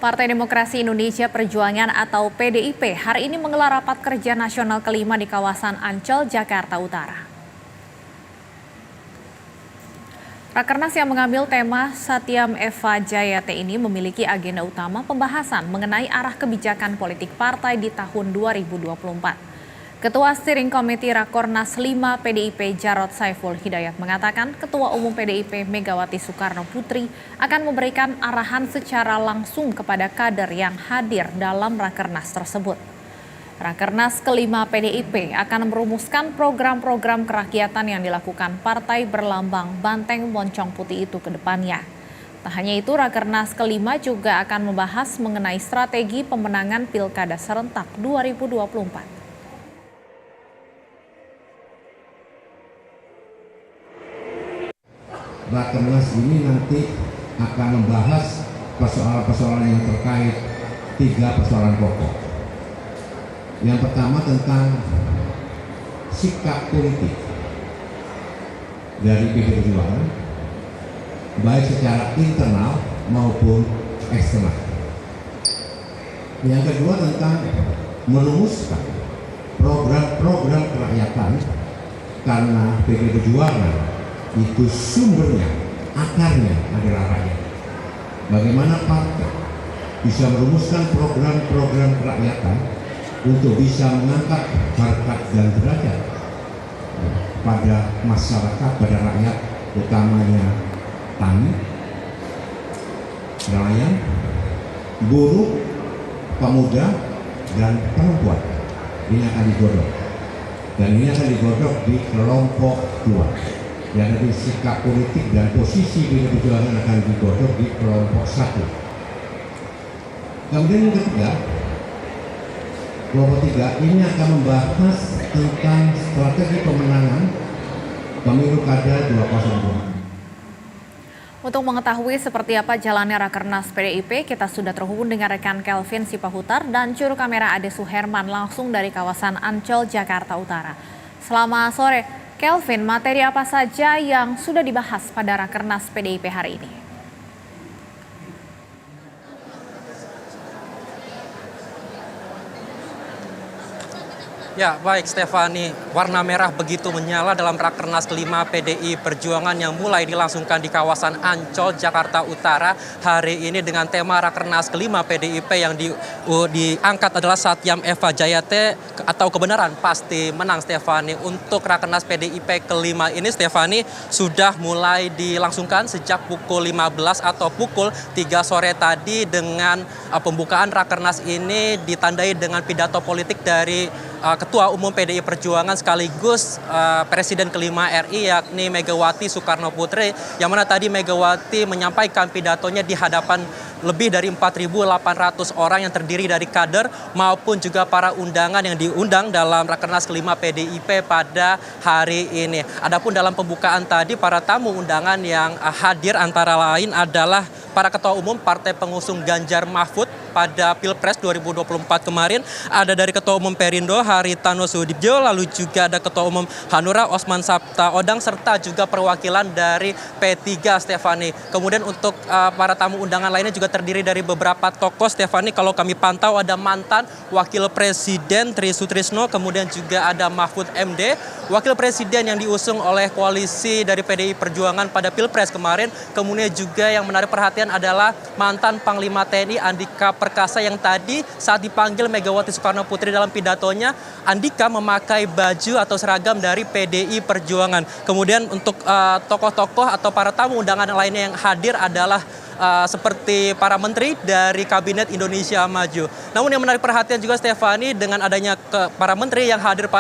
Partai Demokrasi Indonesia Perjuangan atau PDIP hari ini menggelar rapat kerja nasional kelima di kawasan Ancol, Jakarta Utara. Rakernas yang mengambil tema Satyam Eva Jayate ini memiliki agenda utama pembahasan mengenai arah kebijakan politik partai di tahun 2024. Ketua Steering Committee Rakornas 5 PDIP Jarod Saiful Hidayat mengatakan Ketua Umum PDIP Megawati Soekarno Putri akan memberikan arahan secara langsung kepada kader yang hadir dalam Rakernas tersebut. Rakernas kelima PDIP akan merumuskan program-program kerakyatan yang dilakukan partai berlambang banteng moncong putih itu ke depannya. Tak hanya itu, Rakernas kelima juga akan membahas mengenai strategi pemenangan Pilkada serentak 2024. Rakernas ini nanti akan membahas persoalan-persoalan yang terkait 3 persoalan pokok. Yang pertama tentang sikap politik dari PDI Perjuangan, baik secara internal maupun eksternal. Yang kedua tentang merumuskan program-program kerakyatan, karena PDI Perjuangan itu sumbernya, akarnya adalah rakyat. Bagaimana partai bisa merumuskan program-program kerakyatan untuk bisa mengangkat harkat dan derajat pada masyarakat, pada rakyat, utamanya tani, nelayan, buruh, pemuda, dan perempuan. Ini akan digodok, dan ini akan digodok di kelompok 2. Yang nanti sikap politik dan posisi PDI Perjuangan akan digodok di kelompok 1. Kemudian yang ketiga, kelompok 3 ini akan membahas tentang strategi pemenangan pemilu kada 2024. Untuk mengetahui seperti apa jalannya Rakernas PDIP, kita sudah terhubung dengan rekan Kelvin Sipahutar dan juru kamera Ade Suherman langsung dari kawasan Ancol, Jakarta Utara. Selamat sore, Kelvin. Materi apa saja yang sudah dibahas pada Rakernas PDIP hari ini? Ya, baik Stefani, warna merah begitu menyala dalam Rakernas kelima PDI Perjuangan yang mulai dilangsungkan di kawasan Ancol, Jakarta Utara hari ini dengan tema Rakernas kelima PDIP yang diangkat adalah Satyam Eva Jayate atau kebenaran pasti menang, Stefani. Untuk Rakernas PDIP kelima ini, Stefani, sudah mulai dilangsungkan sejak pukul 15 atau pukul 3 sore tadi dengan pembukaan Rakernas ini ditandai dengan pidato politik dari Ketua Umum PDI Perjuangan sekaligus Presiden kelima RI yakni Megawati Soekarno Putri, yang mana tadi Megawati menyampaikan pidatonya di hadapan lebih dari 4.800 orang yang terdiri dari kader maupun juga para undangan yang diundang dalam Rakernas kelima PDIP pada hari ini. Adapun dalam pembukaan tadi, para tamu undangan yang hadir antara lain adalah para ketua umum partai pengusung Ganjar Mahfud pada Pilpres 2024 kemarin. Ada dari Ketua Umum Perindo Haritano Sudibyo, lalu juga ada Ketua Umum Hanura Osman Sabtaodang, serta juga perwakilan dari P3, Stefani. Kemudian untuk para tamu undangan lainnya juga terdiri dari beberapa tokoh, Stefani. Kalau kami pantau ada mantan Wakil Presiden Tri Sutrisno, kemudian juga ada Mahfud MD, Wakil Presiden yang diusung oleh koalisi dari PDI Perjuangan pada Pilpres kemarin. Kemudian juga yang menarik perhatian adalah mantan Panglima TNI Andika Perkasa yang tadi saat dipanggil Megawati Soekarno Putri dalam pidatonya, Andika memakai baju atau seragam dari PDI Perjuangan. Kemudian untuk tokoh-tokoh atau para tamu undangan lainnya yang hadir adalah seperti para menteri dari Kabinet Indonesia Maju. Namun yang menarik perhatian juga, Stefani, dengan adanya para menteri yang hadir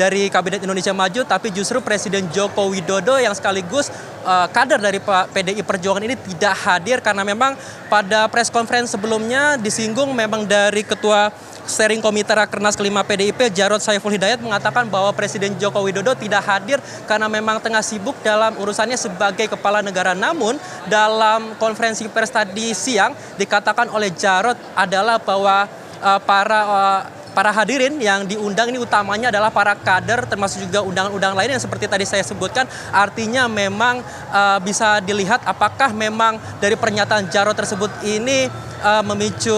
dari Kabinet Indonesia Maju, tapi justru Presiden Joko Widodo yang sekaligus kader dari PDI Perjuangan ini tidak hadir karena memang pada press conference sebelumnya disinggung memang dari Ketua Steering Komite Rakernas kelima PDIP Jarod Saiful Hidayat mengatakan bahwa Presiden Joko Widodo tidak hadir karena memang tengah sibuk dalam urusannya sebagai kepala negara. Namun dalam konferensi pers tadi siang dikatakan oleh Jarod adalah bahwa para para hadirin yang diundang ini utamanya adalah para kader, termasuk juga undangan-undangan lain yang seperti tadi saya sebutkan. Artinya memang bisa dilihat apakah memang dari pernyataan Jarod tersebut ini memicu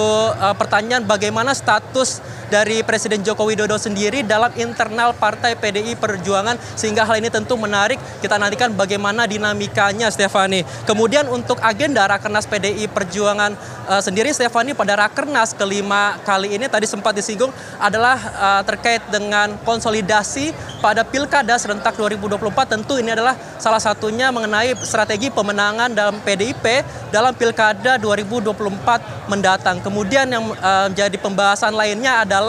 pertanyaan bagaimana status dari Presiden Joko Widodo sendiri dalam internal Partai PDI Perjuangan, sehingga hal ini tentu menarik. Kita nantikan bagaimana dinamikanya, Stefani. Kemudian untuk agenda Rakernas PDI Perjuangan sendiri, Stefani, pada Rakernas kelima kali ini tadi sempat disinggung adalah terkait dengan konsolidasi pada Pilkada serentak 2024. Tentu ini adalah salah satunya mengenai strategi pemenangan dalam PDIP dalam Pilkada 2024 mendatang. Kemudian yang menjadi pembahasan lainnya adalah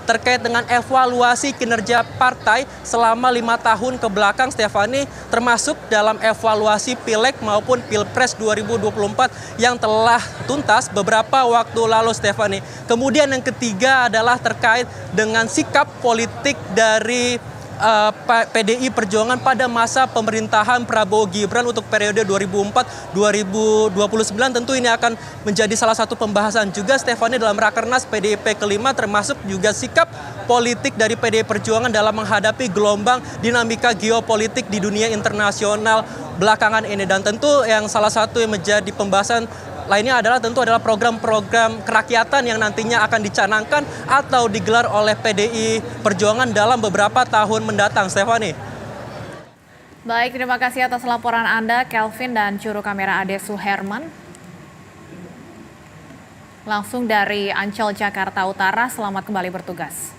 terkait dengan evaluasi kinerja partai selama 5 tahun ke belakang, Stefani, termasuk dalam evaluasi Pileg maupun Pilpres 2024 yang telah tuntas beberapa waktu lalu, Stefani. Kemudian yang ketiga adalah terkait dengan sikap politik dari PDI Perjuangan pada masa pemerintahan Prabowo Gibran untuk periode 2004-2029. Tentu ini akan menjadi salah satu pembahasan juga, Stefani, dalam Rakernas PDIP kelima, termasuk juga sikap politik dari PDI Perjuangan dalam menghadapi gelombang dinamika geopolitik di dunia internasional belakangan ini. Dan tentu yang salah satu yang menjadi pembahasan lainnya adalah program-program kerakyatan yang nantinya akan dicanangkan atau digelar oleh PDI Perjuangan dalam beberapa tahun mendatang, Stefani. Baik, terima kasih atas laporan Anda, Kelvin, dan juru kamera Ade Suherman. Langsung dari Ancol, Jakarta Utara, selamat kembali bertugas.